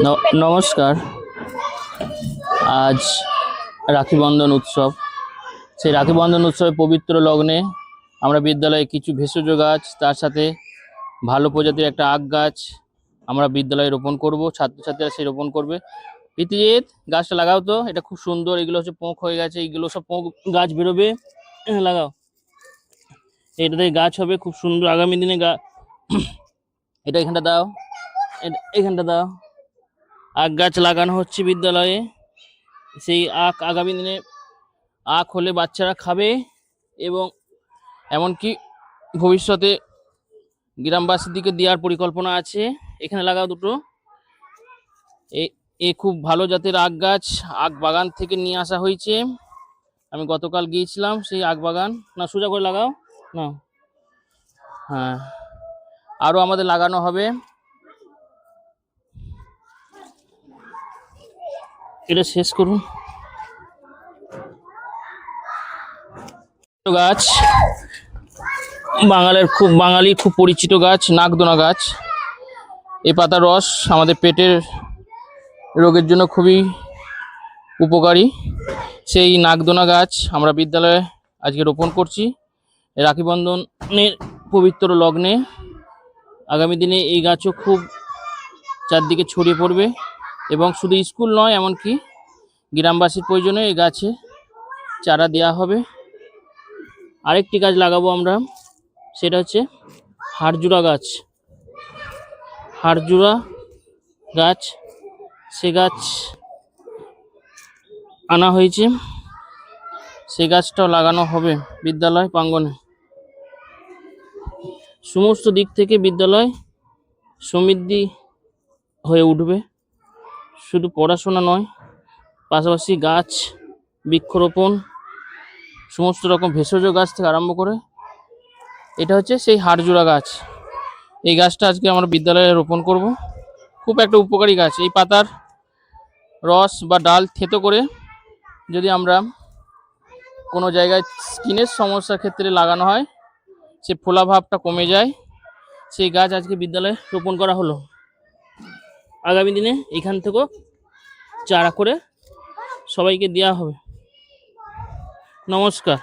নমস্কার। আজ রাখি বন্ধন উৎসব। সেই রাখি বন্ধন উৎসবের পবিত্র লগ্নে আমরা বিদ্যালয়ে কিছু ভেষজ গাছ, তার সাথে ভালো প্রজাতির একটা আখ গাছ আমরা বিদ্যালয়ে রোপণ করব। ছাত্রছাত্রীরা সেই রোপণ করবে। প্রীতিজিৎ, গাছটা লাগাও তো, এটা খুব সুন্দর। এগুলো হচ্ছে পোঁক হয়ে গেছে, এইগুলো সব পোঁক গাছ বেরোবে। লাগাও, এটাতে গাছ হবে খুব সুন্দর আগামী দিনে। এটা এখানটা দাও, এখানটা দাও। আখ গাছ লাগানো হচ্ছে বিদ্যালয়ে। সেই আখ আগামী দিনে আখ হলে বাচ্চারা খাবে এবং এমনকি ভবিষ্যতে গ্রামবাসীদেরকে দেওয়ার পরিকল্পনা আছে। এখানে লাগাও দুটো। এ খুব ভালো জাতের আখ গাছ, আখ বাগান থেকে নিয়ে আসা হয়েছে। আমি গতকাল গিয়েছিলাম সেই আখ বাগান। না, সোজা করে লাগাও না। হ্যাঁ, আরও আমাদের লাগানো হবে। এটা শেষ করুন। গাছ বাঙালির খুব পরিচিত গাছ, নাকদোনা গাছ। এই পাতার রস আমাদের পেটের রোগের জন্য খুবই উপকারী। সেই নাকদোনা গাছ আমরা বিদ্যালয়ে আজকে রোপণ করছি রাখি বন্ধনের পবিত্র লগ্নে। আগামী দিনে এই গাছও খুব চারদিকে ছড়িয়ে পড়বে এবং শুধু স্কুল নয়, এমনকি গ্রামবাসীর প্রয়োজনে এই গাছে চারা দেওয়া হবে। আরেকটি গাছ লাগাবো আমরা, সেটা হচ্ছে হাড়জোড়া গাছ। হাড়জোড়া গাছ, সে গাছ আনা হয়েছে, সে গাছটাও লাগানো হবে বিদ্যালয় প্রাঙ্গণে। সমস্ত দিক থেকে বিদ্যালয় সমৃদ্ধি হয়ে উঠবে। শুধু পড়াশোনা নয়, পাশাপাশি গাছ বৃক্ষরোপণ, সমস্ত রকম ভেষজ গাছ থেকে আরম্ভ করে। এটা হচ্ছে সেই হাড়জোড়া গাছ। এই গাছটা আজকে আমরা বিদ্যালয়ে রোপণ করব। খুব একটা উপকারী গাছ। এই পাতার রস বা ডাল থেতো করে যদি আমরা কোনো জায়গায় স্কিনের সমস্যার ক্ষেত্রে লাগানো হয়, সে ফোলাভাবটা কমে যায়। সেই গাছ আজকে বিদ্যালয়ে রোপণ করা হলো। আগামী দিনে এখান থেকেও চারা করে সবাইকে দেওয়া হবে। নমস্কার।